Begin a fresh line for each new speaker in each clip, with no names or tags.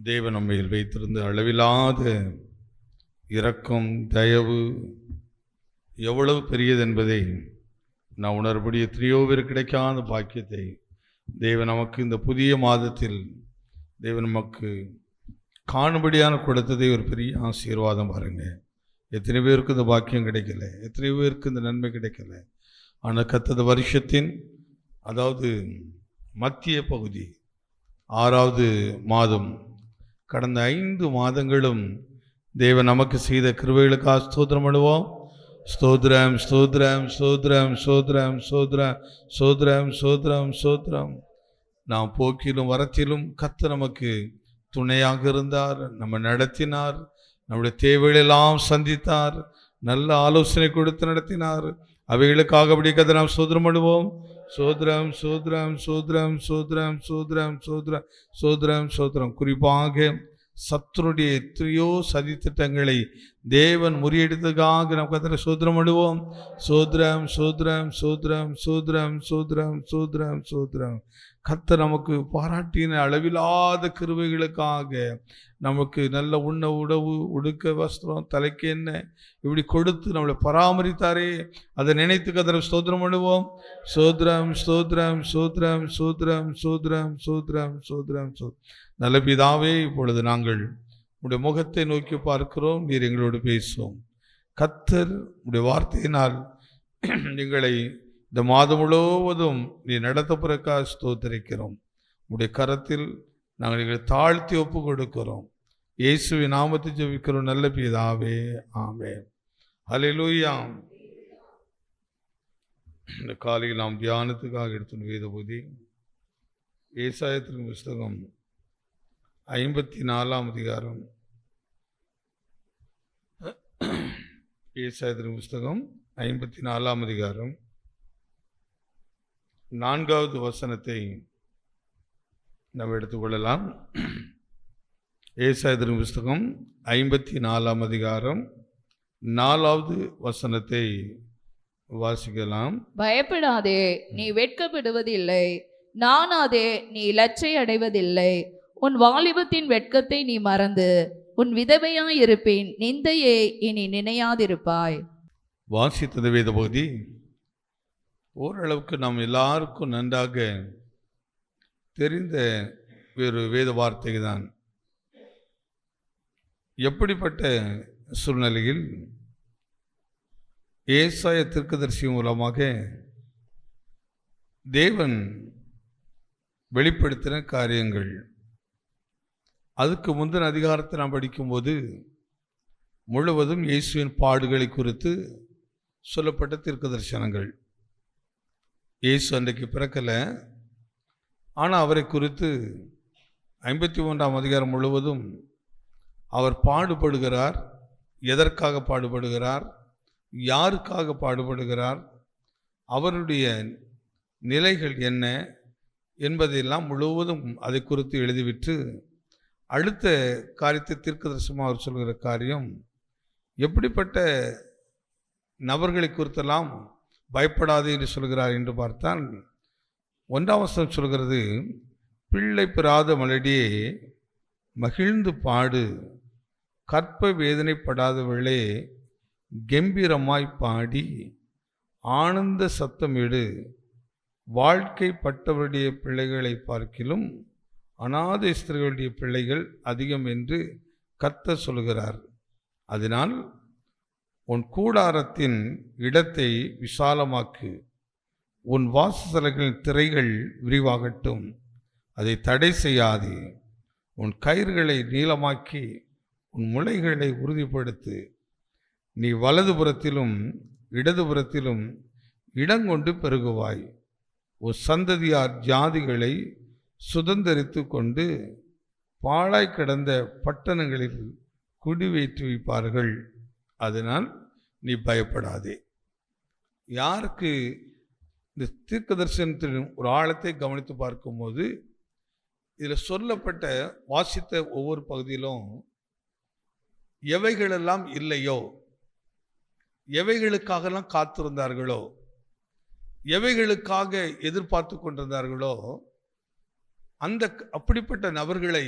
தேவன் நம்மையில் வைத்திருந்த அளவில்லாத இரக்கம், தயவு எவ்வளவு பெரியது என்பதை நான் உணர்படி எத்தனையோ பேர் கிடைக்காத பாக்கியத்தை தேவன் நமக்கு இந்த புதிய மாதத்தில் தேவன் நமக்கு காணும்படியான கொடுத்ததை ஒரு பெரிய ஆசீர்வாதம் பாருங்க. எத்தனை பேருக்கு இந்த பாக்கியம் கிடைக்கல, எத்தனை பேருக்கு இந்த நன்மை கிடைக்கல. ஆனால் கர்த்தர் வருஷத்தின் அதாவது மத்திய பகுதி 6வது மாதம், கடந்த 5 மாதங்களும் தேவன் நமக்கு செய்த கிருபைகளுக்காக ஸ்தோத்திரம் பண்ணுவோம். ஸ்தோத்திரம், ஸ்தோத்திரம், ஸ்தோத்திரம், ஸ்தோத்திரம், ஸ்தோத்திரம், ஸ்தோத்திரம், ஸ்தோத்திரம், ஸ்தோத்திரம். நாம் போக்கிலும் வரத்திலும் கர்த்தர் நமக்கு துணையாக இருந்தார், நம்ம நடத்தினார், நம்முடைய தேவைகளெல்லாம் சந்தித்தார், நல்ல ஆலோசனை கொடுத்து நடத்தினார். அவைகளுக்காக அப்படி கர்த்தர் நாம் ஸ்தோத்திரம் பண்ணுவோம். சோத்ரம், சோத்ரம், சோத்ரம், சோத்ரம், சோத்ரம், சோத்ரம், சோத்ரம், சோத்ரம். குறிப்பாக சத்துருடைய எத்தனையோ சதித்திட்டங்களை தேவன் முறியடித்ததுக்காக நாம் கர்த்தரை சோத்ரம் பண்ணுவோம். சோத்ரம், சோத்ரம், சோத்ரம், சோத்ரம், சோத்ரம், சோத்ரம், சோத்ரம். கர்த்தர் நமக்கு பாராட்டின அளவில்லாத கிருபைகளுக்காக நமக்கு நல்ல உண்ண உணவு, உடுக்க வஸ்திரம், தலைக்கு என்ன இப்படி கொடுத்து நம்மளை பராமரித்தாரே, அதை நினைத்து கர்த்தரை ஸ்தோத்திரம் பண்ணுவோம். சோத்ரம், ஸ்தோத்ரம், சோத்ரம், சோத்ரம், சோத்ரம், சோத்ரம், சோத்ரம், சோத்ரம். நல்ல பிதாவே, இப்பொழுது நாங்கள் உடைய முகத்தை நோக்கி பார்க்கிறோம், நீர் எங்களோடு பேசுவோம். கர்த்தர் உடைய வார்த்தையினால் எங்களை இந்த மாதம் முழுவதும் நீ நடத்தப்புறக்காக ஸ்தோத்திரிக்கிறோம். உடைய கரத்தில் நாங்கள் எங்களை தாழ்த்தி ஒப்பு கொடுக்கிறோம். இயேசுவின் நாமத்தை ஜெபிக்கிறோம் நல்ல பிதாவே, ஆமென். ஹல்லேலூயா. இந்த காலையில் நாம் தியானத்துக்காக எடுத்துள்ள வேத பகுதி ஏசாயாவின் புஸ்தகம் 54ஆம் அதிகாரம். ஏசாயாவின் புஸ்தகம் 54ஆம் அதிகாரம் 4வது வசனத்தை நாம் எடுத்துக்கொள்ளலாம். ஏசாயாவின் புஸ்தகம் 54ஆம் அதிகாரம் 4வது வசனத்தை வாசிக்கலாம்.
பயப்படாதே, நீ வெட்கப்படுவதில்லை, நானாதே, நீ இலச்சை அடைவதில்லை. உன் வாலிபத்தின் வெட்கத்தை நீ மறந்து உன் விதவையாயிருப்பேன், நிந்தையே இனி நினையாதிருப்பாய்.
வாசித்தது வேத பகுதி ஓரளவுக்கு நாம் எல்லாருக்கும் நன்றாக தெரிந்த ஒரு வேத வார்த்தை தான். எப்படிப்பட்ட சூழ்நிலையில் ஏசாயா தீர்க்கதரிசி மூலமாக தேவன் வெளிப்படுத்தின காரியங்கள். அதுக்கு முந்தின அதிகாரத்தை நாம் படிக்கும்போது முழுவதும் இயேசுவின் பாடுகளை குறித்து சொல்லப்பட்ட தீர்க்க தரிசனங்கள். இயேசு அன்றைக்கு பிறக்கலை, ஆனால் அவரை குறித்து 53ஆம் அதிகாரம் முழுவதும் அவர் பாடுபடுகிறார், எதற்காக பாடுபடுகிறார், யாருக்காக பாடுபடுகிறார், அவருடைய நிலைகள் என்ன என்பதையெல்லாம் முழுவதும் அதை குறித்து எழுதிவிட்டு அடுத்த காரியத்தை தீர்க்கதரிசனமாக அவர் சொல்கிற காரியம், எப்படிப்பட்ட நபர்களை குறித்தெல்லாம் பயப்படாது என்று சொல்கிறார் என்று பார்த்தால் 1ஆம் வசனம் சொல்கிறது, பிள்ளை பெறாத மலடியே மகிழ்ந்து பாடு, கற்ப வேதனைப்படாதவளே கம்பீரமாய் பாடி ஆனந்த சத்தமிடு, வாழ்க்கைப்பட்டவருடைய பிள்ளைகளை பார்க்கிலும் அநாதை ஸ்திரீகளுடைய பிள்ளைகள் அதிகம் என்று கர்த்தர் சொல்கிறார். அதனால் உன் கூடாரத்தின் இடத்தை விசாலமாக்கு, உன் வாசஸ்தலங்களின் திரைகள் விரிவாகட்டும், அதை தடை செய்யாதே. உன் கயிறுகளை நீளமாக்கி உன் முளைகளை உறுதிப்படுத்து. நீ வலதுபுறத்திலும் இடதுபுறத்திலும் இடங்கொண்டு பெருகுவாய். உன் சந்ததியார் ஜாதிகளை சுதந்தரித்து கொண்டு பாழாய் கிடந்த பட்டணங்களில் குடிவேற்றி வைப்பார்கள். அதனால் நீ பயப்படாதே. யாருக்கு இந்த தீர்க்க தரிசனத்தின் ஒரு ஆழத்தை கவனித்து பார்க்கும்போது இதில் சொல்லப்பட்ட வாசித்த ஒவ்வொரு பகுதியிலும் எவைகளெல்லாம் இல்லையோ, எவைகளுக்காகலாம் காத்திருந்தார்களோ, எவைகளுக்காக எதிர்பார்த்து கொண்டிருந்தார்களோ, அந்த அப்படிப்பட்ட நபர்களை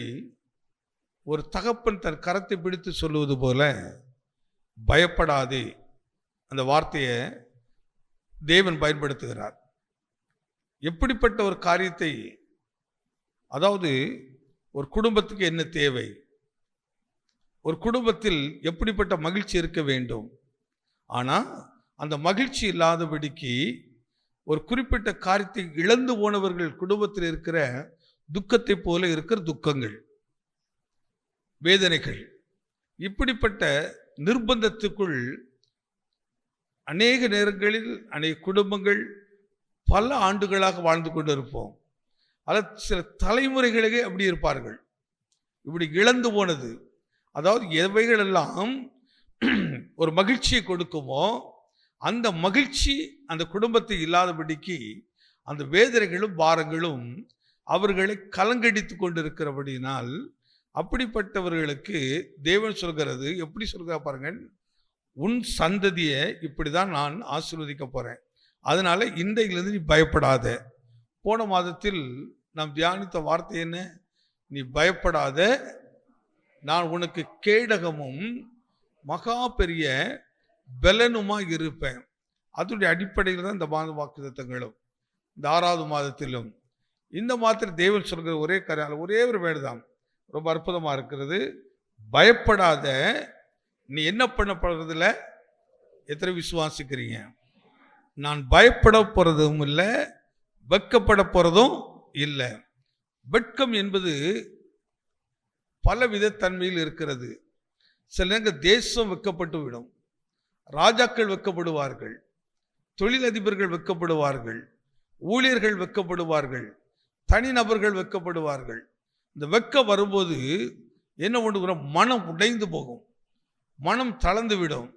ஒரு தகப்பன் தன் கரத்தை பிடித்து சொல்லுவது போல, பயப்படாதே, அந்த வார்த்தையை தேவன் பயன்படுத்துகிறார். எப்படிப்பட்ட ஒரு காரியத்தை, அதாவது ஒரு குடும்பத்துக்கு என்ன தேவை, ஒரு குடும்பத்தில் எப்படிப்பட்ட மகிழ்ச்சி இருக்க வேண்டும், ஆனால் அந்த மகிழ்ச்சி இல்லாதபடிக்கு ஒரு குறிப்பிட்ட காரியத்தை இழந்து போனவர்கள் குடும்பத்தில் இருக்கிற துக்கத்தை போல இருக்கிற துக்கங்கள், வேதனைகள், இப்படிப்பட்ட நிர்பந்தத்துக்குள் அநேக நேரங்களில் அநேக குடும்பங்கள் பல ஆண்டுகளாக வாழ்ந்து கொண்டு இருப்போம். அல்லது சில தலைமுறைகளே அப்படி இருப்பார்கள். இப்படி இழந்து போனது, அதாவது எவைகளெல்லாம் ஒரு மகிழ்ச்சியை கொடுக்குமோ அந்த மகிழ்ச்சி அந்த குடும்பத்தை இல்லாதபடிக்கு அந்த வேதனைகளும் பாரங்களும் அவர்களை கலங்கடித்து கொண்டிருக்கிறபடினால், அப்படிப்பட்டவர்களுக்கு தேவன் சொல்கிறது, எப்படி சொல்கிறா பாருங்கள், உன் சந்ததியை இப்படி தான் நான் ஆசீர்வதிக்க போகிறேன், அதனால் இன்றையிலிருந்து நீ பயப்படாத. போன மாதத்தில் நாம் தியானித்த வார்த்தை என்ன? நீ பயப்படாத, நான் உனக்கு கேடகமும் மகா பெரிய பலனுமாக இருப்பேன். அதனுடைய அடிப்படையில் தான் இந்த மாத வாக்குத்தத்தங்களும் இந்த 6வது மாதத்திலும். இந்த மாதத்தில் தேவன் சொல்கிற ஒரே காரியம், ஒரே ஒரு வேடு தான், ரொம்ப அற்புதமாக இருக்கிறது. பயப்படாத, நீ என்ன பண்ண போறதில்ல, எத்தனை விசுவாசிக்கிறீங்க? நான் பயப்பட போறதும் இல்லை, வெட்கப்பட போறதும் இல்லை. வெட்கம் என்பது பல விதத்தன்மையில் இருக்கிறது. சில நேரங்கள் தேசம் வெட்கப்பட்டு விடும், ராஜாக்கள் வெட்கப்படுவார்கள், தொழிலதிபர்கள் வெட்கப்படுவார்கள், ஊழியர்கள் வெட்கப்படுவார்கள், தனிநபர்கள் வெட்கப்படுவார்கள். இந்த வெட்கம் வரும்போது என்ன பண்ணுகிறோம்? மனம் உடைந்து போகும், மனம் தளர்ந்து விடும்.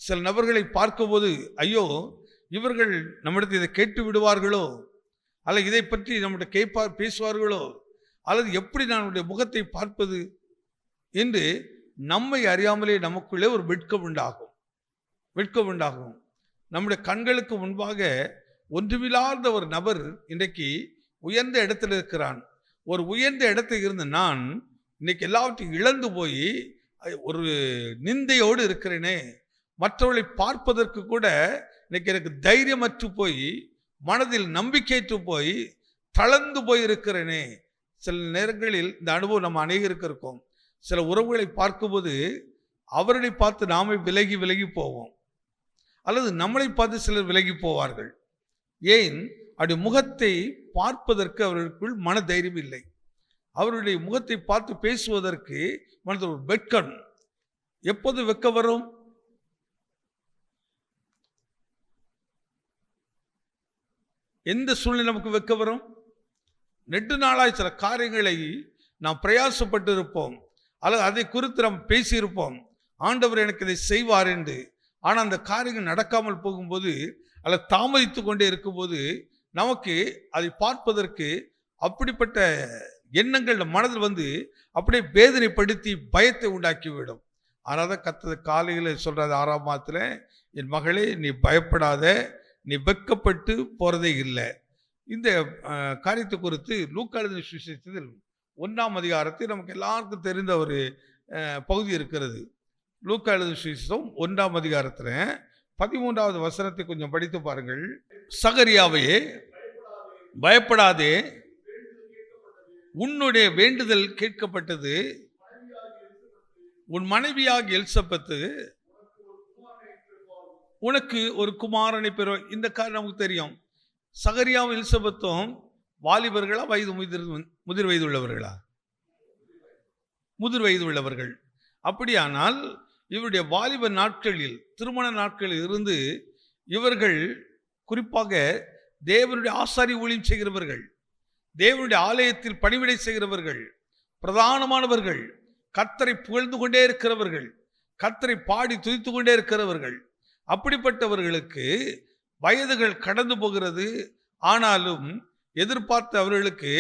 சில நபர்களை பார்க்கும்போது, ஐயோ இவர்கள் நம்மிடத்தில் இதை கேட்டு விடுவார்களோ, அல்லது இதை பற்றி நம்முடைய பேசுவார்களோ, அல்லது எப்படி நம்முடைய முகத்தை பார்ப்பது என்று நம்மை அறியாமலே நமக்குள்ளே ஒரு வெட்கம் உண்டாகும். நம்முடைய கண்களுக்கு முன்பாக ஒன்றுமில்லாத ஒரு நபர் இன்றைக்கு உயர்ந்த இடத்துல இருக்கிறான். ஒரு உயர்ந்த இடத்துல இருந்து நான் இன்னைக்கு எல்லாவற்றையும் இழந்து போய் ஒரு நிந்தையோடு இருக்கிறேனே, மற்றவர்களை பார்ப்பதற்கு கூட இன்னைக்கு எனக்கு தைரியமற்று போய், மனதில் நம்பிக்கையற்று போய், தளர்ந்து போய் இருக்கிறேனே. சில நேரங்களில் இந்த அனுபவம் நம்ம அநேகருக்கு இருக்கும். சில உறவுகளை பார்க்கும்போது அவர்களை பார்த்து நாமே விலகி போவோம், அல்லது நம்மளை பார்த்து சிலர் விலகி போவார்கள். ஏன்? அப்படி முகத்தை பார்ப்பதற்கு அவர்களுக்குள் மன தைரியம் இல்லை. அவருடைய முகத்தை பார்த்து பேசுவதற்கு மனதில் ஒரு வெட்கம். எப்போது வெட்கம் வரும்? எந்த சூழ்நிலை நமக்கு வெட்கம் வரும்? நெடு நாளாய் சில காரியங்களை நாம் பிரயாசப்பட்டு இருப்போம், அல்லது அதை குறித்து நாம் பேசியிருப்போம், ஆண்டவர் எனக்கு இதை செய்வார் என்று. ஆனால் அந்த காரியங்கள் நடக்காமல் போகும்போது, அல்லது தாமதித்து கொண்டே இருக்கும்போது, நமக்கு அதை பார்ப்பதற்கு அப்படிப்பட்ட எண்ணங்கள் மனதில் வந்து அப்படியே வேதனைப்படுத்தி பயத்தை உண்டாக்கிவிடும். ஆனால் தான் கர்த்தர் காலையில் சொல்கிறது 6ஆம் மாதத்தில், என் மகளே நீ பயப்படாத, நீ வெட்கப்பட்டு போகிறதே இல்லை. இந்த காரியத்தை குறித்து லூக்கா எழுதின சுவிசேஷத்தில் 1ஆம் அதிகாரத்தில் நமக்கு எல்லாருக்கும் தெரிந்த ஒரு பகுதி இருக்கிறது. லூக்கா எழுதின சுவிசேஷம் 1ஆம் அதிகாரத்தில் 13வது வசனத்தை கொஞ்சம் படித்து பாருங்கள். சகரியாவையே பயப்படாதே, உன்னுடைய வேண்டுதல் கேட்கப்பட்டது, உன் மனைவியாகிய எலிசபெத்து உனக்கு ஒரு குமாரனை பெறுவார். இந்த காரணம் நமக்கு தெரியும். சகரியாவும் எலிசபெத்தும் வாலிபர்களா, முதிர் வயது உள்ளவர்களா? முதிர் வயது உள்ளவர்கள். அப்படியானால் இவருடைய வாலிப நாட்களில், திருமண நாட்களில் இருந்து இவர்கள் குறிப்பாக தேவனுடைய ஆசாரி ஊழியம் செய்கிறவர்கள், தேவனுடைய ஆலயத்தில் பணிவிடை செய்கிறவர்கள், பிரதானமானவர்கள், கர்த்தரை புகழ்ந்து கொண்டே இருக்கிறவர்கள், கர்த்தரை பாடி துதித்து கொண்டே இருக்கிறவர்கள். அப்படிப்பட்டவர்களுக்கு வயதுகள் கடந்து போகிறது. ஆனாலும் எதிர்பார்த்த அவர்களுக்கு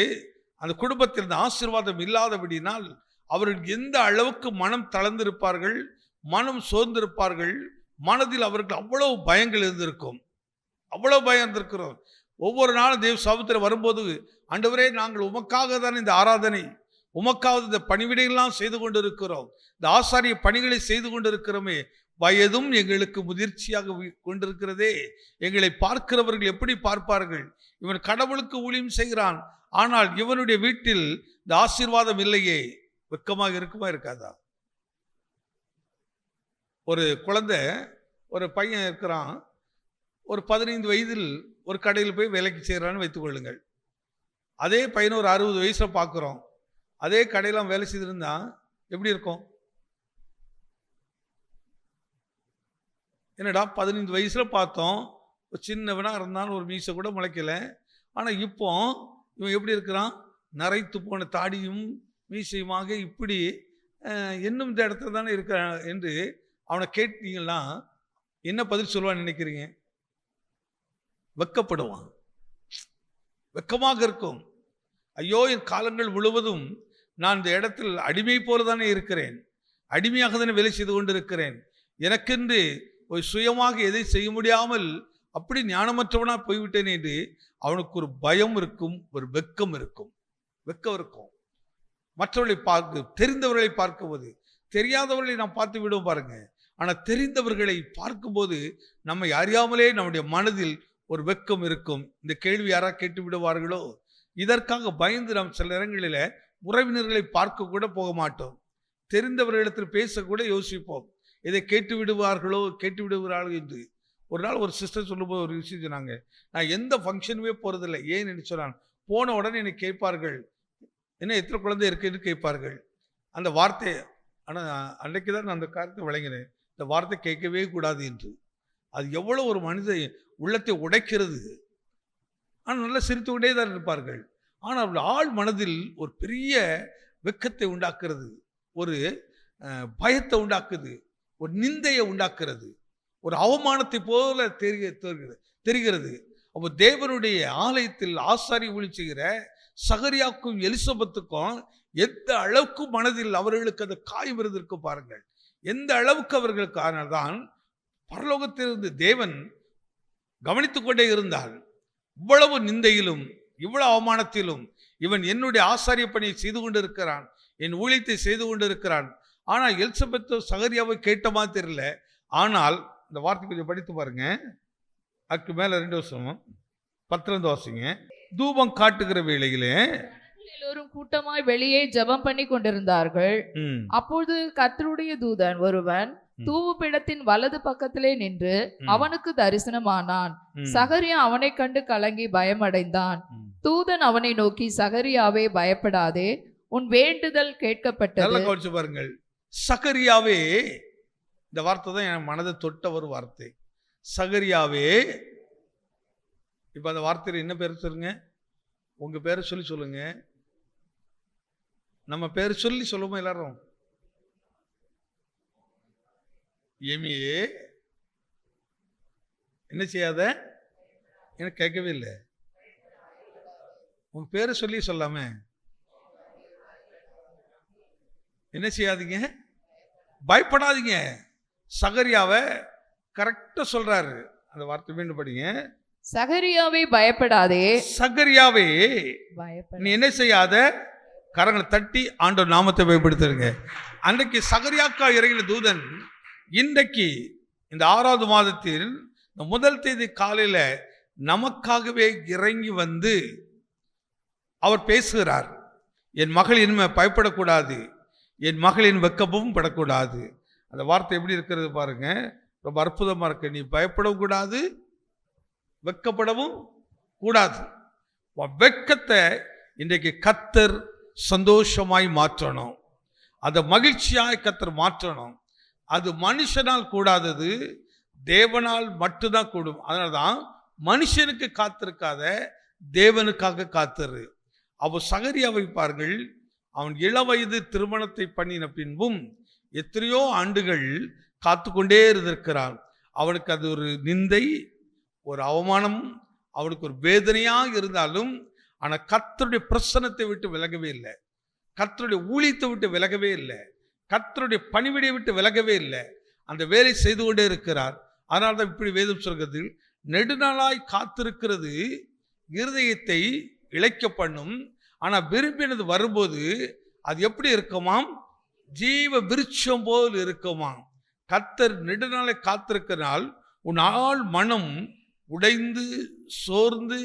அந்த குடும்பத்தில் இந்த ஆசீர்வாதம் இல்லாதபடினால் அவர்கள் எந்த அளவுக்கு மனம் தளர்ந்திருப்பார்கள், மனம் சோர்ந்திருப்பார்கள். மனதில் அவர்கள் அவ்வளவு பயங்கள் இருந்திருக்கும், அவ்வளவு பயம் இருந்திருக்கிறோம். ஒவ்வொரு நாளும் தேவ சமூகத்தில் வரும்போது, ஆண்டவரே நாங்கள் உமக்காக தான் இந்த ஆராதனை, உமக்காவது இந்த பணிவிடைகள்லாம் செய்து கொண்டிருக்கிறோம், இந்த ஆசாரிய பணிகளை செய்து கொண்டிருக்கிறோமே, வயதும் எங்களுக்கு முதிர்ச்சியாக கொண்டிருக்கிறதே. எங்களை பார்க்கிறவர்கள் எப்படி பார்ப்பார்கள்? இவன் கடவுளுக்கு ஊழியம் செய்கிறான், ஆனால் இவனுடைய வீட்டில் இந்த ஆசீர்வாதம் இல்லையே. வெட்கமாக இருக்குமா இருக்காதா? ஒரு குழந்தை, ஒரு பையன் இருக்கிறான், ஒரு 15 வயதில் ஒரு கடையில் போய் வேலைக்கு செய்கிறான்னு வைத்துக் கொள்ளுங்கள். அதே பையனை ஒரு 60 வயசில் பார்க்குறோம், அதே கடையில் வேலை செய்திருந்தா எப்படி இருக்கும்? என்னடா 15 வயசில் பார்த்தோம், ஒரு சின்னவனாக இருந்தாலும் ஒரு மீசை கூட முளைக்கலை, ஆனால் இப்போ இவன் எப்படி இருக்கிறான்? நரைத்து போன தாடியும் மீசையுமாக இப்படி இன்னும் இந்த இடத்துல தானே இருக்கிறான் என்று அவனை கேட்டீங்கன்னா என்ன பதில் சொல்லுவான்னு நினைக்கிறீங்க? வெட்கப்படுவான், வெட்கமாக இருக்கும். ஐயோ, என் காலங்கள் முழுவதும் நான் இந்த இடத்தில் அடிமை போல தானே இருக்கிறேன், அடிமையாக தானே வேலை செய்து கொண்டு இருக்கிறேன், எனக்கென்று ஒரு சுயமாக எதை செய்ய முடியாமல் அப்படி ஞானமற்றவனா போய்விட்டேன் என்று அவனுக்கு ஒரு பயம் இருக்கும், ஒரு வெட்கம் இருக்கும். வெட்கம் இருக்கும். மற்றவர்களை பார்க்க, தெரிந்தவர்களை பார்க்கும்போது, தெரியாதவர்களை நாம் பார்த்து விடுவோம் பாருங்க, ஆனால் தெரிந்தவர்களை பார்க்கும்போது நம்மை அறியாமலே நம்முடைய மனதில் ஒரு வெட்கம் இருக்கும். இந்த கேள்வி யாராவது கேட்டு விடுவார்களோ, இதற்காக பயந்து நாம் சில நேரங்களில் உறவினர்களை பார்க்க கூட போக மாட்டோம், தெரிந்தவர்களிடத்தில் பேசக்கூட யோசிப்போம், இதை கேட்டு விடுவார்களோ என்று. ஒரு நாள் ஒரு சிஸ்டர் சொல்லும்போது ஒரு விஷயம் சொன்னாங்க, நான் எந்த ஃபங்க்ஷனுமே போகிறதில்லை. ஏன் என்று சொன்னான், போன உடனே என்னை கேட்பார்கள், என்ன எத்தனை குழந்தை இருக்குன்னு கேட்பார்கள். அந்த வார்த்தை, ஆனால் அன்றைக்கு தான் நான் அந்த காரியத்தை வழங்கினேன், இந்த வார்த்தை கேட்கவே கூடாது என்று. அது எவ்வளோ ஒரு மனித உள்ளத்தை உடைக்கிறது. ஆனால் நல்லா சிரித்து கொண்டே தான் இருப்பார்கள், ஆனால் அவருடைய ஆழ் மனதில் ஒரு பெரிய வெட்கத்தை உண்டாக்குறது, ஒரு பயத்தை உண்டாக்குது, ஒரு நிந்தையை உண்டாக்குறது, ஒரு அவமானத்தை போல தெரிகிறது. அப்போ தேவனுடைய ஆலயத்தில் ஆசாரி ஊழியம் செய்கிற சகரியாவுக்கும் எலிசபெத்துக்கும் எந்த அளவுக்கு மனதில் அவர்களுக்கு அந்த காயம் இருந்திருக்கு பாருங்கள். எந்த அளவுக்கு அவர்களுக்கு. ஆனால்தான் பரலோகத்திலிருந்து தேவன் கவனித்துக் கொண்டே இருந்தால், இவ்வளவு நிந்தையிலும் இவ்வளவு அவமானத்திலும் இவன் என்னுடைய ஆசாரிய பணியை செய்து கொண்டிருக்கிறான், என் ஊழியத்தை செய்து கொண்டிருக்கிறான். ஆனால் எலிசபெத்து சகரியாவை கேட்ட மாதிரி தெரியல. ஆனால் இந்த வார்த்தை கொஞ்சம் படித்து பாருங்க, அதுக்கு மேல 2 வருஷம் 10 வாசிங்க. தூபம் காட்டுகிற வேளையிலே
எல்லோரும் கூட்டமாய் வெளியே ஜெபம் பண்ணி கொண்டிருந்தார்கள். அப்பொழுது கர்த்தருடைய தூதன் ஒருவன் தூவுபிடத்தின் வலது பக்கத்திலே நின்று அவனுக்கு தரிசனமானான். சகரியா அவனை கண்டு கலங்கி பயமடைந்தான். தூதன் அவனை நோக்கி, சகரியாவே பயப்படாதே, உன் வேண்டுதல் கேட்கப்பட்டது.
பாருங்கள், சகரியாவே, இந்த வார்த்தை தான் என் மனதை தொட்ட ஒரு வார்த்தை. சகரியாவே. இப்ப அந்த வார்த்தையில் என்ன பேர் சொல்லுங்க? உங்க பேரை சொல்லி சொல்லுங்க. நம்ம பேர் சொல்லி சொல்லுவோம் எல்லாரும். எமியே என்ன செய்யாத, எனக்கு கேட்கவே இல்லை. உங்க பேரை சொல்லி சொல்லாம என்ன செய்யாதீங்க, பயப்படாதீங்க. சகரியாவை கரெக்டா சொல்றாரு. அந்த வார்த்தை மீண்டும் படிங்க.
சகரியாவே பயப்படாதே,
சகரியாவே நீ என்ன செய்யாத, கரங்களை தட்டி ஆண்டவர் நாமத்தை பயன்படுத்துங்க. அன்றைக்கு சகரியாக்கா இறங்கின தூதன் இன்றைக்கு இந்த 6வது மாதத்தில் இந்த 1 தேதி காலையில நமக்காகவே இறங்கி வந்து அவர் பேசுகிறார். என் மகள் இனிமே பயப்படக்கூடாது, என் மகளின் வெட்கமும் படக்கூடாது. அந்த வார்த்தை எப்படி இருக்கிறது பாருங்க, ரொம்ப அற்புதமா இருக்கு. நீ பயப்படவும் கூடாது, வெட்கப்படவும் கூடாது. வெட்கத்தை இன்றைக்கு கர்த்தர் சந்தோஷமாய் மாற்றணும், அதை மகிழ்ச்சியாய் கர்த்தர் மாற்றணும். அது மனுஷனால் கூடாதது, தேவனால் மட்டும்தான் கூடும். அதனால்தான் மனுஷனுக்கு காத்திருக்காத, தேவனுக்காக காத்திரு. அவ சகரியாவை பாருங்கள், அவன் இளவயது திருமணத்தை பண்ணின பின்பும் எத்தனையோ ஆண்டுகள் காத்து கொண்டே இருந்திருக்கிறான். அவனுக்கு அது ஒரு நிந்தை, ஒரு அவமானம், அவனுக்கு ஒரு வேதனையாக இருந்தாலும், ஆனால் கர்த்தருடைய பிரசன்னத்தை விட்டு விலகவே இல்லை, கர்த்தருடைய ஊழியத்தை விட்டு விலகவே இல்லை, கர்த்தருடைய பணிவிடையை விட்டு விலகவே இல்லை. அந்த வேலை செய்து கொண்டே இருக்கிறார். அதனால தான் இப்படி வேதம் சொல்கிறது, நெடுநாளாய் காத்திருக்கிறது இருதயத்தை இளைக்க பண்ணும், ஆனால் விரும்பினது வரும்போது அது எப்படி இருக்குமாம்? ஜீவ விருட்சம் போல் இருக்குமாம். கர்த்தர் நெடுநாளை காத்திருக்கிறனால் உன் ஆள் மனம் உடைந்து சோர்ந்து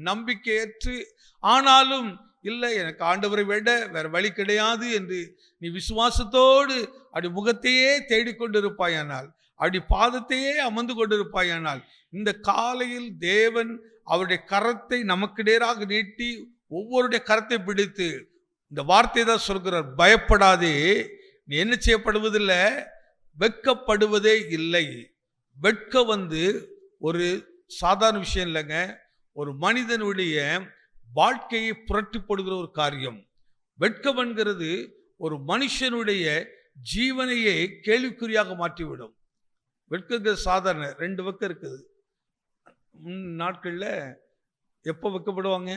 நம்பிக்கையற்று, ஆனாலும் இல்லை எனக்கு ஆண்டவரை விட வேற வழி கிடையாது என்று நீ விசுவாசத்தோடு அப்படி முகத்தையே தேடிக்கொண்டிருப்பாயானால், அப்படி பாதத்தையே அமர்ந்து கொண்டிருப்பாயானால், இந்த காலையில் தேவன் அவருடைய கரத்தை நமக்கு நேராக நீட்டி ஒவ்வொருடைய கரத்தை பிடித்து இந்த வார்த்தை தான் சொல்கிறார், பயப்படாதே, நீ என்ன செய்யப்படுவதில்லை, வெட்கப்படுவதே இல்லை. வெட்கம் ஒரு சாதாரண விஷயம் இல்லைங்க. ஒரு மனிதனுடைய வாழ்க்கையை புரட்டி போடுகிற ஒரு காரியம். வெட்கம் என்கிறது ஒரு மனுஷனுடைய ஜீவனையே கேள்விக்குறியாக மாற்றிவிடும். வெட்கங்கிறது சாதாரண 2 வெக்கம் இருக்குது. நாட்களில் எப்போ வெட்கப்படுவாங்க?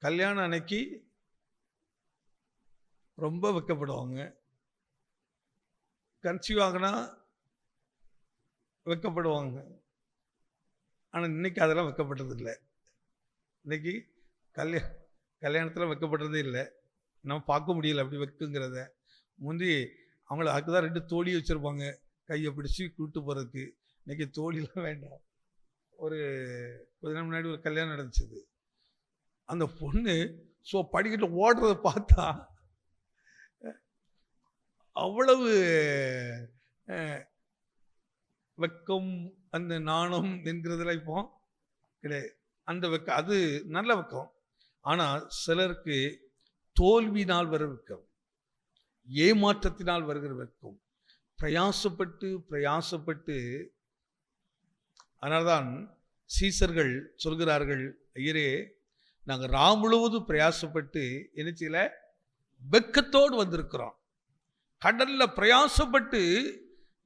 கல்யாணம் அன்னைக்கு ரொம்ப வெட்கப்படுவாங்க. கன்சீவ் ஆகினா வெட்கப்படுவாங்க. ஆனால் இன்னைக்கு அதெல்லாம் வெட்கப்பட்டது இல்லை. இன்னைக்கு கல்யாணத்தில் வெட்கப்பட்டதே இல்லை. நம்ம பார்க்க முடியல அப்படி வெட்குங்கிறத. முந்தி அவங்கள அதுக்குதான் 2 தோழி வச்சுருப்பாங்க, கையை பிடிச்சி கூப்பிட்டு போகிறதுக்கு. இன்னைக்கு தோழிலாம் வேண்டாம். ஒரு கொஞ்ச நாள் முன்னாடி ஒரு கல்யாணம் நடந்துச்சு. அந்த பொண்ணு படிக்கட்டு ஓடுறத பார்த்தா அவ்வளவு வெக்கம், அந்த நாணம் என்கிறதுலாம் இப்போ கிடையாது. அந்த வெக்கம் அது நல்ல வெக்கம். ஆனால் சிலருக்கு தோல்வியினால் வர வெக்கம், ஏமாற்றத்தினால் வருகிற வெக்கம், பிரயாசப்பட்டு அதனால்தான் சீசர்கள் சொல்கிறார்கள், ஐயரே நாங்கள் ராம் முழுவதும் பிரயாசப்பட்டு என்ன செய்யல, வெக்கத்தோடு வந்திருக்கிறோம். கடல்ல பிரயாசப்பட்டு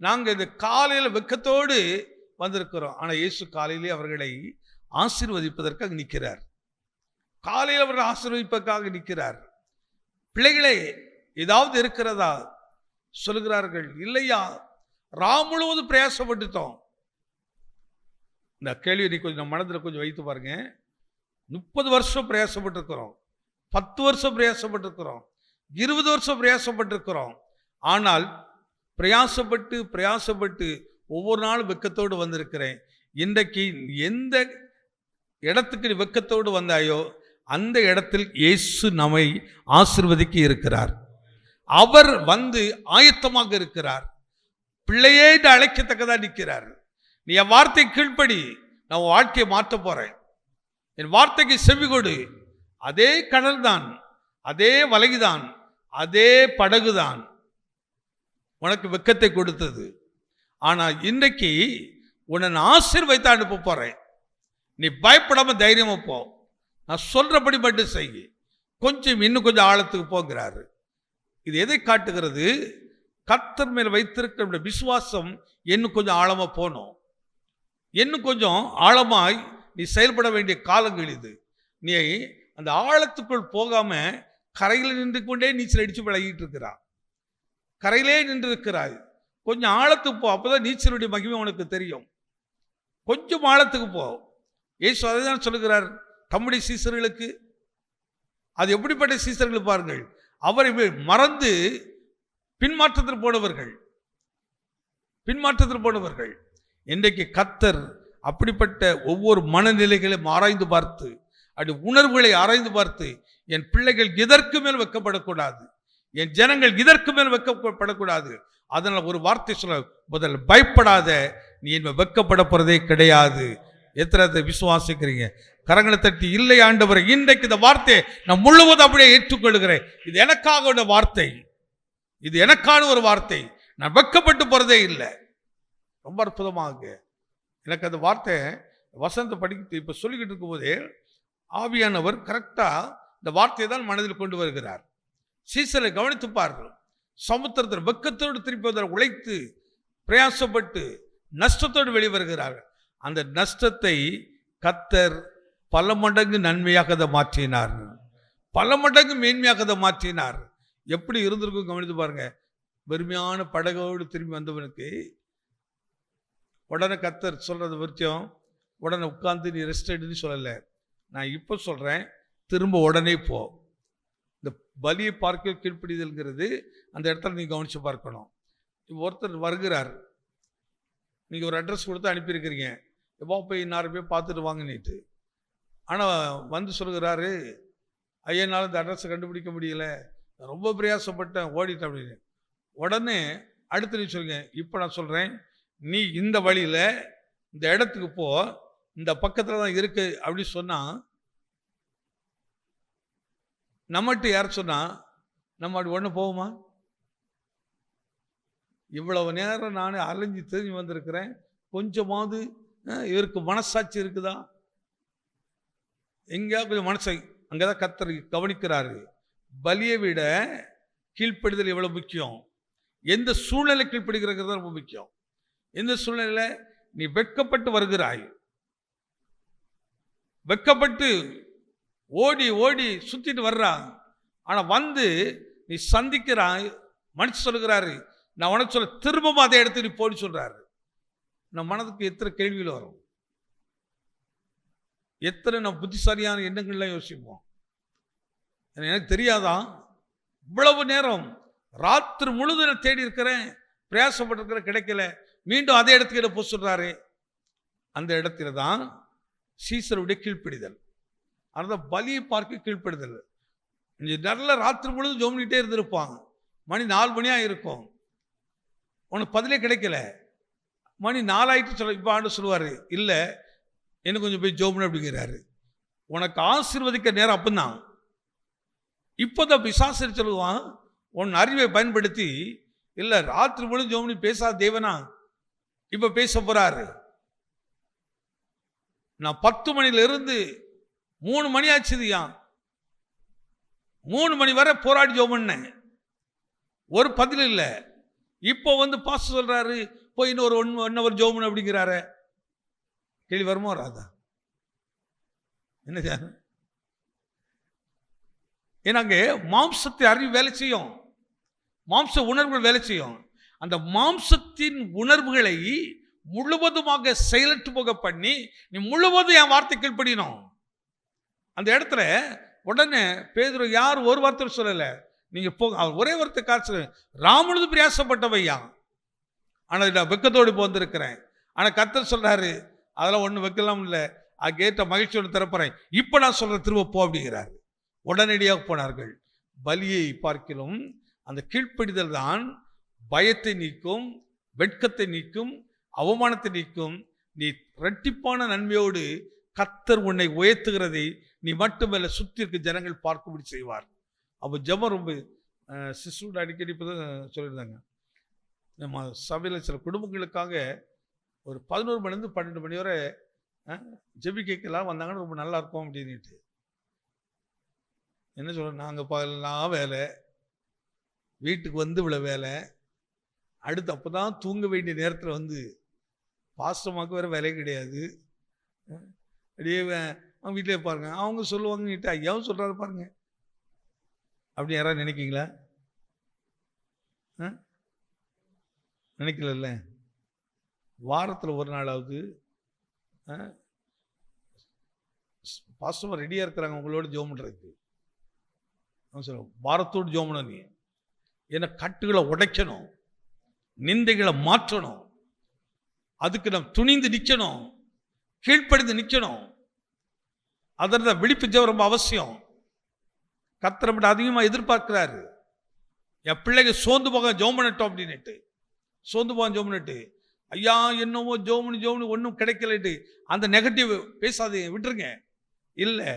நாங்கள் இந்த காலையில் வெக்கத்தோடு வந்திருக்கிறோம். ஆனால் இயேசு காலையிலே அவர்களை ஆசீர்வதிப்பதற்காக நிற்கிறார். காலையில் அவர்கள் ஆசீர்வதிப்பதற்காக நிற்கிறார். பிள்ளைகளே ஏதாவது இருக்கிறதா? சொல்கிறார்கள், இல்லையா, ராம் முழுவதும் பிரயாசப்பட்டுட்டோம். இந்த கேள்வி நீ கொஞ்சம் மனதில் கொஞ்சம் வைத்து பாருங்க. 30 வருஷம் பிரயாசப்பட்டிருக்கிறோம், 10 வருஷம் பிரயாசப்பட்டிருக்கிறோம், 20 வருஷம் பிரயாசப்பட்டிருக்கிறோம். ஆனால் பிரயாசப்பட்டு ஒவ்வொரு நாளும் வெக்கத்தோடு வந்திருக்கிறேன். இன்றைக்கு எந்த இடத்துக்கு நீ வெக்கத்தோடு வந்தாயோ அந்த இடத்தில் இயேசு நம்மை ஆசீர்வதிக்க இருக்கிறார். அவர் ஆயத்தமாக இருக்கிறார். பிள்ளையே அழைக்கத்தக்கதா நிற்கிறார். நீ என் வார்த்தை கீழ்ப்படி, நான் வாழ்க்கையை மாற்ற போறேன், என் வார்த்தைக்கு செவி கொடு. அதே கடல் தான், அதே வலைதான், அதே படகுதான் உனக்கு வெக்கத்தை கொடுத்தது. ஆனால் இன்றைக்கு உன்னை ஆசீர்வதித்து அனுப்ப போறேன். நீ பயப்படாம தைரியமா போ, நான் சொல்றபடி மட்டும் செய், இன்னும் கொஞ்சம் ஆழத்துக்கு போகிறாரு. இது எதை காட்டுகிறது? கர்த்தர் மேல் வைத்திருக்கிற விசுவாசம் இன்னும் கொஞ்சம் ஆழமா போகணும். இன்னும் கொஞ்சம் ஆழமாய் நீ செயல்பட வேண்டிய காலங்கள் இது. நீ அந்த ஆழத்துக்குள் போகாம கரையில் நின்று கொண்டே நீச்சல் அடிச்சு பழகிட்டு இருக்கிறான். கரையிலே நின்று இருக்கிறாய். கொஞ்சம் ஆழத்துக்கு போ, அப்போதான் நீச்சலுடைய மகிமை உனக்கு தெரியும். கொஞ்சம் ஆழத்துக்கு போ. இயேசு அதை தான் சொல்லுகிறார் தம்முடைய சீசர்களுக்கு. அது எப்படிப்பட்ட சீசர்கள் பாருங்கள், அவரை மறந்து பின்மாற்றத்தில் போனவர்கள். இன்றைக்கு கர்த்தர் அப்படிப்பட்ட ஒவ்வொரு மனநிலைகளையும் ஆராய்ந்து பார்த்து, அப்படி உணர்வுகளை ஆராய்ந்து பார்த்து, என் பிள்ளைகள் இதற்கு மேல் வெட்கப்படக்கூடாது, என் ஜனங்கள் இதற்கு மேல் வெட்கப்படக்கூடாது. அதனால் ஒரு வார்த்தை சொல்ல, முதல்ல பயப்படாத, நீ என்ன வெட்கப்பட போறதே கிடையாது. எத்தனை விசுவாசிக்கிறீங்க? கரங்களை தட்டி, இல்லை ஆண்டவரே, இன்றைக்கு இந்த வார்த்தையை நான் முழுவதும் அப்படியே ஏற்றுக்கொள்கிறேன். இது எனக்காக ஒரு வார்த்தை, இது எனக்கான ஒரு வார்த்தை, நான் வெட்கப்பட்டு போறதே இல்லை. ரொம்ப அற்புதமாக எனக்கு அந்த வார்த்தை வசந்த படிக்க இப்ப சொல்லிக்கிட்டு இருக்கும் போதே ஆவியானவர் கரெக்டா இந்த வார்த்தையை தான் மனதில் கொண்டு வருகிறார். சீசரை கவனித்துப்பார்கள். சமுத்திரத்தில் வெக்கத்தோடு திருப்பி உழைத்து பிரயாசப்பட்டு நஷ்டத்தோடு வெளிவருகிறார்கள். அந்த நஷ்டத்தை கர்த்தர் பல மடங்கு நன்மையாக அதை மாற்றினார், பல மடங்கு மேன்மையாக அதை மாற்றினார். எப்படி இருந்திருக்கும் கவனித்து பாருங்க. வெறுமையான படகோடு திரும்பி வந்தவனுக்கு உடனே கர்த்தர் சொல்றது விஷயம், உடனே உட்கார்ந்து நீ ரெஸ்ட் எடுன்னு சொல்லலை. நான் இப்போ சொல்றேன், திரும்ப உடனே போ. பலியை பார்க்க கீழ்ப்படிதல்ங்கிறது அந்த இடத்துல நீங்கள் கவனித்து பார்க்கணும். இப்போ ஒருத்தர் வருகிறார், நீங்கள் ஒரு அட்ரஸ் கொடுத்து அனுப்பியிருக்கிறீங்க, எப்போ போய் இன்னார் போய் பார்த்துட்டு வாங்கினிட்டு. ஆனால் வந்து சொல்கிறாரு, ஐயா என்னால் இந்த அட்ரஸை கண்டுபிடிக்க முடியல, ரொம்ப பிரயாசப்பட்டேன், ஓடிட்டேன் அப்படின்னு. உடனே அடுத்து நீ சொல்லுங்க, இப்போ நான் சொல்கிறேன், நீ இந்த வழியில் இந்த இடத்துக்கு போ, இந்த பக்கத்தில் தான் இருக்கு அப்படின்னு சொன்னால், நம்மகிட்ட யார் சொன்னால் நம்ம அப்படி ஒன்று போவோமா? இவ்வளவு நேரம் நான் அலைஞ்சு தெரிஞ்சு வந்திருக்கிறேன், கொஞ்சமாவது இவருக்கு மனசாட்சி இருக்குதா? எங்கேயா கொஞ்சம் மனசை அங்கேதான் கர்த்தர் கவனிக்கிறாரு. பலியை விட கீழ்ப்படிதல் எவ்வளவு முக்கியம், எந்த சூழ்நிலை கீழ்ப்படுகிறது ரொம்ப முக்கியம். எந்த சூழ்நிலையில நீ வெட்கப்பட்டு வருகிறாய், வெட்கப்பட்டு ஓடி ஓடி சுத்திட்டு வர்றா, ஆனா வந்து நீ சந்திக்கிறாய், மனுஷன் சொல்லுகிறாரு, நான் உனக்கு சொல்ல திரும்பவும் அதை எடுத்து நீ போடி சொல்றாரு. நம்ம மனதுக்கு எத்தனை கேள்வியில் வரும், எத்தனை நம்ம புத்திசாலியான எண்ணங்கள்லாம் யோசிப்போம். எனக்கு தெரியாதா, இவ்வளவு நேரம் ராத்திரி முழுதும் நான் தேடி இருக்கிறேன், பிரயாசப்பட்டிருக்கிற, கிடைக்கல, மீண்டும் அதே இடத்துக்கு போக சொல்றாரு. அந்த இடத்துல தான் சீசருடைய கீழ்ப்படிதல். அந்த பலியை பார்க்க கீழ்ப்படிதல். நல்ல ராத்திரி முழுதும் ஜெபம் பண்ணிட்டே இருந்திருப்பாங்க, மணி 4 மணியா இருக்கும், உனக்கு பதிலே கிடைக்கல, மணி 4 ஆயிட்டு சொல்ல. இப்போ ஆண்டு சொல்லுவார், இல்லை எனக்கு கொஞ்சம் போய் ஜெபம் அப்படிங்கிறாரு. உனக்கு ஆசீர்வதிக்க நேரம் அப்பந்தான். இப்போதான் பிசாசு சொல்லுவான், உன் அறிவை பயன்படுத்தி, இல்லை ராத்திரி முழுதும் ஜெபம் பண்ணி பேசாத தேவனா இப்போ பேச போறாரு. நான் 10 மணிலிருந்து 3 மணி ஆச்சுதுயா, 3 மணி வரை போராடி ஜெபம் பண்ணேன், ஒரு பதில் இல்லை. இப்போ வந்து பாஸ்டர் சொல்றாரு, போய் இன்னொரு 1 hour ஜெபம் பண்ணு அப்படிங்கிறாரு. கேள்வி வருமா வராதா? என்ன? ஏன்னாங்க மாம்சத்தை அறிவு வேலை செய்யும், மாம்ச உணர்வுகள் வேலை செய்யும். அந்த மாம்சத்தின் உணர்வுகளை முழுவதுமாக செயலற்று போக பண்ணி நீ முழுவதும் என் வார்த்தை கீழ்ப்படியணும். அந்த இடத்துல உடனே பேதுரு யார் ஒரு வார்த்தை சொல்லல, நீங்க போங்க, அவர் ஒரே வார்த்தை காசு, ராமுழுது பிரயாசப்பட்டவையா, ஆனால் நான் வெக்கத்தோடு போந்திருக்கிறேன். ஆனால் கர்த்தர் சொல்றாரு, அதெல்லாம் ஒன்றும் வைக்கலாம் இல்லை, அதுக்கேற்ற மகிழ்ச்சியோடு திறப்புறேன், இப்போ நான் சொல்ற திரும்ப போ அப்படிங்கிறார். உடனடியாக போனார்கள். பலியை பார்க்கிலும் அந்த கீழ்ப்படிதல் தான் பயத்தை நீக்கும், வெட்கத்தை நீக்கும், அவமானத்தை நீக்கும். நீ இரட்டிப்பான நன்மையோடு கர்த்தர் உன்னை உயர்த்துகிறதை நீ மட்டுமல்ல சுற்றி இருக்க ஜனங்கள் பார்க்கும்படி செய்வார். அப்போ ஜெபம் ரொம்ப சிஸ்டர் அடிக்கடி இப்போ தான் சொல்லியிருந்தாங்க, நம்ம சபையில் சில குடும்பங்களுக்காக ஒரு 11 மணிலேருந்து 12 மணி வரை ஜெபிக்கலாம் வந்தாங்கன்னா ரொம்ப நல்லா இருக்கும் அப்படின்ட்டு. என்ன சொல்ல, நாங்கள் பகலாம் வேலை, வீட்டுக்கு வந்து இவ்வளோ வேலை, அடுத்து அப்போ தான் தூங்க வேண்டிய நேரத்தில் வந்து பாஸ்டமாக்கு வேறு வேலையே கிடையாது, அப்படியே அவங்க வீட்டிலே பாருங்க, அவங்க சொல்லுவாங்க, நீட்டு ஐயாவும் சொல்கிறாரு பாருங்க, அப்படி யாராவது நினைக்கிங்களா? நினைக்கல. வாரத்தில் ஒரு நாளாவது பாஸ்டமாக ரெடியாக இருக்கிறாங்க உங்களோட ஜெபம் பண்ணுறதுக்கு. வாரத்தோடு ஜெபம் பண்ண, நீ ஏன்னா கட்டுகளை உடைக்கணும், நிந்தைகளை மாற்றணும், அதுக்கு நம்ம துணிந்து நிற்கணும், கீழ்ப்படிந்து நிற்கணும். அதற்கு விழிப்பு ஜெபம் ரொம்ப அவசியம். கர்த்தர் மட்டும் அதிகமாக எதிர்பார்க்கிறாரு. என் பிள்ளைங்க சோர்ந்து போக ஜெபம் பண்ணட்டும் அப்படின்னுட்டு, சோர்ந்து போக ஜெபம் பண்ணிட்டு, ஐயா என்னவோ ஜெபம் ஒன்றும் கிடைக்கலட்டு அந்த நெகட்டிவ் பேசாதீங்க, விட்டுருங்க. இல்லை,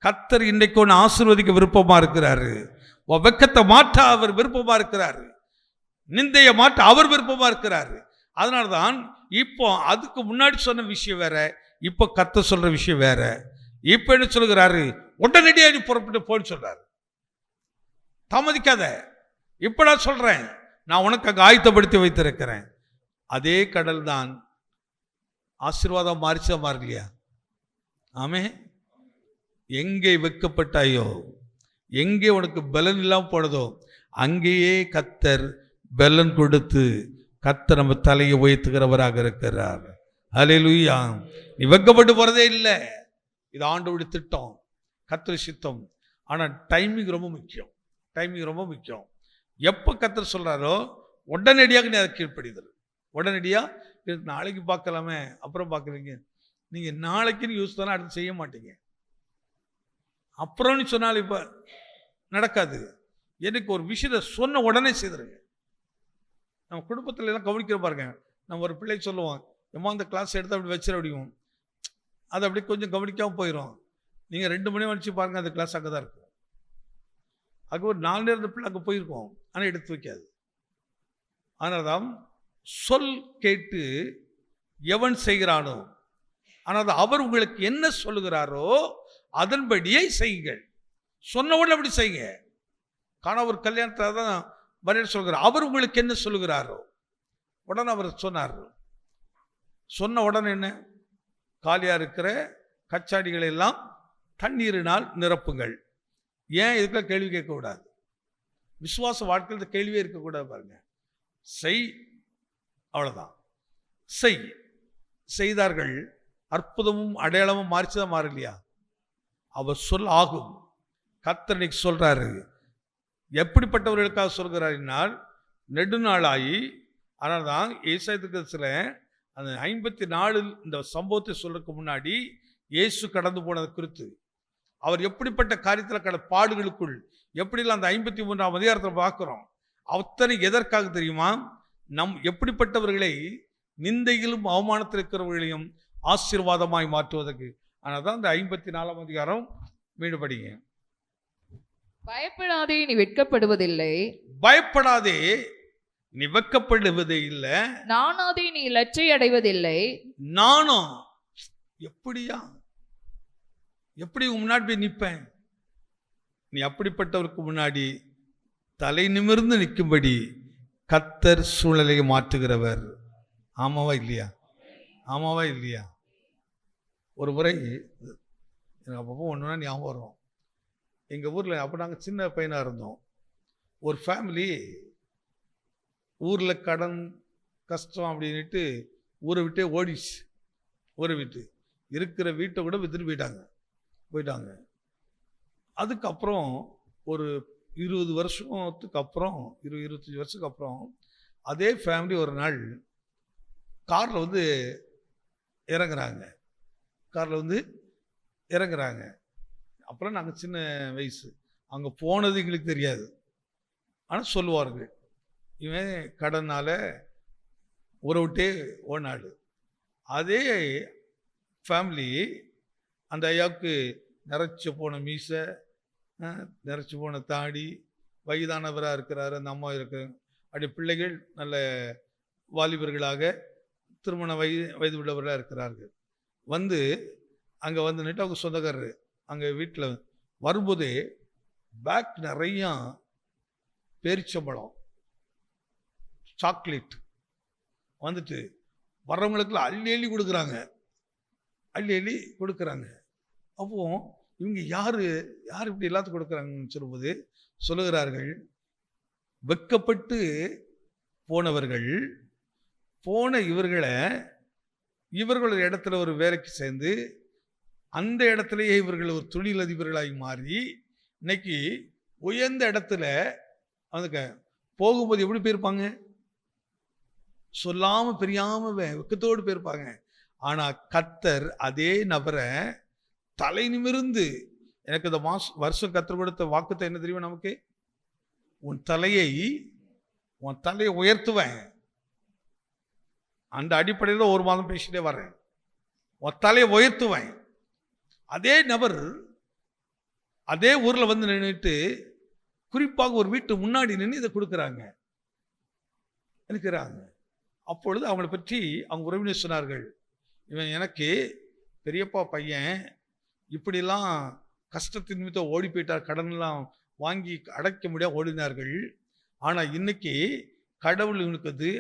கர்த்தர் இன்றைக்கு ஒன்று ஆசீர்வதிக்க விருப்பமாக இருக்கிறாரு. வெக்கத்தை மாற்ற அவர் விருப்பமாக இருக்கிறாரு, நிந்தையை மாற்ற அவர் விருப்பமாக இருக்கிறாரு. அதனால தான் இப்போ அதுக்கு முன்னாடி சொன்ன விஷயம் வேற, இப்போ கர்த்தர் சொல்ற விஷயம் வேற. இப்போ என்ன சொல்லுகிறாரு, உடனடியாக நீ புறப்பட்டு போன்னு சொல்றாரு. தாமதிக்காத, இப்போ நான் சொல்றேன், நான் உனக்கு அங்கே ஆயத்தப்படுத்தி வைத்திருக்கிறேன். அதே கடல் தான் ஆசீர்வாதம் மாறிச்சா மாறலையா? ஆமே. எங்கே வெட்கப்பட்டாயோ, எங்கே உனக்கு பலன் இல்லாமல் போனதோ, அங்கேயே கர்த்தர் பலன் கொடுத்து கர்த்தர் நம்ம தலையை உயர்த்துகிறவராக இருக்கிறார். ஹல்லேலூயா. நீ வெட்கப்பட்டு போறதே இல்லை. இது ஆண்டவருடைய திட்டம், கர்த்தர் சித்தம். ஆனால் டைமிங் ரொம்ப முக்கியம். டைமிங் ரொம்ப முக்கியம். எப்போ கர்த்தர் சொல்கிறாரோ உடனடியாக நீ அதை கீழ்ப்படிதல். உடனடியாக நாளைக்கு பார்க்கலாமே, அப்புறம் பார்க்குறீங்க. நீங்கள் நாளைக்குன்னு யூஸ் தானே, அடுத்து செய்ய மாட்டீங்க. அப்புறம்னு சொன்னால் இப்போ நடக்காது. எனக்கு ஒரு விஷயத்தை சொன்ன உடனே செய்துருங்க. நம்ம குடும்பத்துல எல்லாம் கவனிக்கிற பாருங்க. நம்ம ஒரு பிள்ளை சொல்லுவோம், எம்மா இந்த கிளாஸ் எடுத்து அப்படி வச்சிட அப்படியும், அது அப்படி கொஞ்சம் கவனிக்காமல் போயிடும். நீங்கள் 2 மணி வச்சு பாருங்கள், அந்த கிளாஸ் அங்கே தான் இருக்கும். அங்கே ஒரு 4 நேரம் பிள்ளை அங்கே போயிருக்கோம், ஆனால் எடுத்து வைக்காது. அதனால தான் சொல் கேட்டு எவன் செய்கிறானோ, ஆனால் அவர் உங்களுக்கு என்ன சொல்லுகிறாரோ அதன்படியே செய்யுங்கள். சொன்ன உடனே அப்படி செய்யுங்க. காணவர் கல்யாணத்தை தான் வரைய சொல்கிறார். அவர் உங்களுக்கு என்ன சொல்லுகிறாரோ உடனே அவர் சொன்னார். சொன்ன உடனே என்ன, காலியாக இருக்கிற கச்சாடிகளை எல்லாம் தண்ணீரினால் நிரப்புங்கள். ஏன் இதுக்கெல்லாம் கேள்வி கேட்கக்கூடாது? விசுவாச வாழ்க்கையில் கேள்வியே இருக்கக்கூடாது. பாருங்க, செய், அவ்வளோதான். செய்தார்கள். அற்புதமும் அடையாளமும் மாறிச்சுதான் மாறலையா? அவர் சொல் ஆகும். கர்த்தர் இன்னைக்கு சொல்றாரு. எப்படிப்பட்டவர்களுக்காக சொல்கிறாரினால், நெடுநாளாகி. ஆனால் தான் ஏசாயத்தில் அந்த 54 இந்த சம்பவத்தை சொல்றதுக்கு முன்னாடி இயேசு கடந்து போனது குறித்து, அவர் எப்படிப்பட்ட காரியத்தில் பாடுகளுக்குள் எப்படிலாம் அந்த 53ஆம் அதிகாரத்தில் பார்க்கிறோம். அத்தனை எதற்காக தெரியுமா? எப்படிப்பட்டவர்களை நிந்தையிலும் அவமானத்தில் இருக்கிறவர்களையும் ஆசீர்வாதமாய் மாற்றுவதற்கு. ஆனால் தான் இந்த 54ஆம் அதிகாரம் மீண்டும் படிங்க.
பயப்படாதே, நீ வெட்கப்படுவதில்லை.
பயப்படாதே, நீ வெட்கப்படுவதே இல்லை.
நானாதே, நீ லட்சை அடைவதில்லை.
நானும் எப்படி முன்னாடி போய் நிற்பேன்? நீ அப்படிப்பட்டவருக்கு முன்னாடி தலை நிமிர்ந்து நிற்கும்படி கர்த்தர் சூழ்நிலையை மாற்றுகிறவர். ஆமாவா இல்லையா? ஆமாவா இல்லையா? ஒரு முறை எனக்கு அப்பப்போ ஒன்றுனா ஞாபகம் வரும். எங்கள் ஊரில் அப்போ நாங்கள் சின்ன பையனாக இருந்தோம். ஒரு ஃபேமிலி ஊரில் கடன் கஷ்டம் அப்படின்ட்டு ஊரை விட்டே ஓடிச்சு. ஊரை விட்டு இருக்கிற வீட்டை கூட விற்றுட்டு போயிட்டாங்க. அதுக்கப்புறம் ஒரு 20 வருஷத்துக்கு அப்புறம், 25 வருஷத்துக்கு அப்புறம் அதே ஃபேமிலி ஒரு நாள் காரில் வந்து இறங்குறாங்க. அப்புறம் நாங்கள் சின்ன வயசு, அங்கே போனது எங்களுக்கு தெரியாது. ஆனால் சொல்லுவார்கள், இவன் கடனால் ஊரை விட்டே ஓடினாள். அதே ஃபேமிலி அந்த ஐயாவுக்கு நிறைச்சி போன மீசை, நிறைச்சி போன தாடி, வயதானவராக இருக்கிறாரு. அந்த அம்மா இருக்கிறாங்க. அப்படி பிள்ளைகள் நல்ல வாலிபர்களாக திருமண வயது உள்ளவர்களாக இருக்கிறார்கள். வந்து அங்கே வந்து நின்று அவங்க சொந்தக்காரரு அங்கே வீட்டில் வரும்போதே பேக் நிறையா பேரிச்சம்பழம், சாக்லேட் வந்துட்டு வர்றவங்களுக்குலாம் அள்ளி கொடுக்குறாங்க. அப்போ இவங்க யார் இப்படி எல்லாத்துக்கும் கொடுக்குறாங்கன்னு சொல்லும்போது சொல்லுகிறார்கள், வெட்கப்பட்டு போனவர்கள் போன இவர்களோட இடத்துல ஒரு வேலைக்கு சேர்ந்து அந்த இடத்துலையே இவர்கள் ஒரு தொழிலதிபர்களாகி மாறி இன்னைக்கு உயர்ந்த இடத்துல அவங்க போகும்போது எப்படி போயிருப்பாங்க? சொல்லாமல் பெரியாமல் வெக்கத்தோடு போயிருப்பாங்க. ஆனால் கர்த்தர் அதே நபரை தலை நிமிர்ந்து, எனக்கு இந்த வருஷம் கர்த்தர் கொடுத்த வாக்குத்தை என்ன தெரியும் நமக்கு? உன் தலையை உயர்த்துவேன். அந்த அடிப்படையில் ஒரு மாதம் பேசிட்டே வரேன். உன் தலையை உயர்த்துவேன். அதே நபர் அதே ஊரில் வந்து நின்றுட்டு குறிப்பாக ஒரு வீட்டு முன்னாடி நின்று இதை கொடுக்குறாங்க. அப்பொழுது அவங்களை பற்றி அவங்க உறவினர் சொன்னார்கள், இவன் எனக்கு பெரியப்பா பையன், இப்படிலாம் கஷ்டத்தின் நிமித்தம் ஓடி போயிட்டார், கடனெல்லாம் வாங்கி அடைக்க முடியாது ஓடினார்கள். ஆனால் இன்னைக்கு கடவுள் இவனுக்கு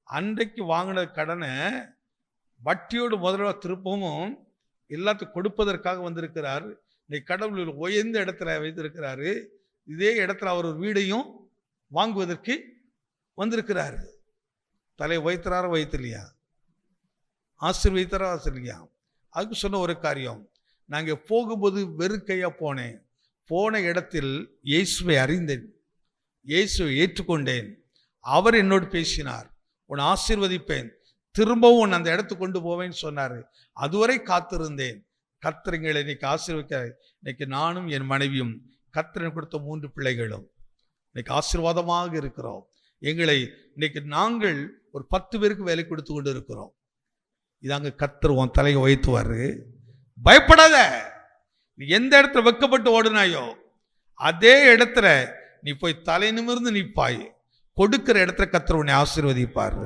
அன்றைக்கு வாங்கின கடனை வட்டியோடு முதல்ல திருப்பவும் எல்லாத்துக்கும் கொடுப்பதற்காக வந்திருக்கிறார். இன்னைக்கு கடவுள் உயர்ந்த இடத்துல வைத்திருக்கிறாரு. இதே இடத்துல அவர் ஒரு வீடையும் வாங்குவதற்கு வந்திருக்கிறாரு. தலையை வைத்தராரோ வைத்தில்லையா? ஆசீர்வதித்தாரோ ஆசீர்வதியா? அதுக்கு சொன்ன ஒரு காரியம், நாங்கள் போகும்போது வெறுக்கையாக போன இடத்தில் இயேசுவை அறிந்தேன். இயேசுவை ஏற்றுக்கொண்டேன். அவர் என்னோடு பேசினார், உன்னை ஆசீர்வதிப்பேன், திரும்பவும் உன்னை அந்த இடத்துக்கு கொண்டு போவேன்னு சொன்னார். அதுவரை காத்திருந்தேன். கர்த்தர் எங்களை இன்னைக்கு ஆசீர்வதிக்க. இன்னைக்கு நானும் என் மனைவியும் கர்த்தர் கொடுத்த 3 பிள்ளைகளும் இன்னைக்கு ஆசீர்வாதமாக இருக்கிறோம். எங்களை இன்னைக்கு நாங்கள் ஒரு 10 பேருக்கு வேலை கொடுத்து கொண்டு இருக்கிறோம். இதாங்க கர்த்தர் உன் தலையை உயர்த்துவாரு. பயப்படாத. நீ எந்த இடத்துல வெக்கப்பட்டு ஓடுனாயோ அதே இடத்துல நீ போய் தலை நிமிர்ந்து நிற்பாய். கொடுக்கிற இடத்துல கர்த்தர் உன்னை ஆசீர்வதிப்பார்.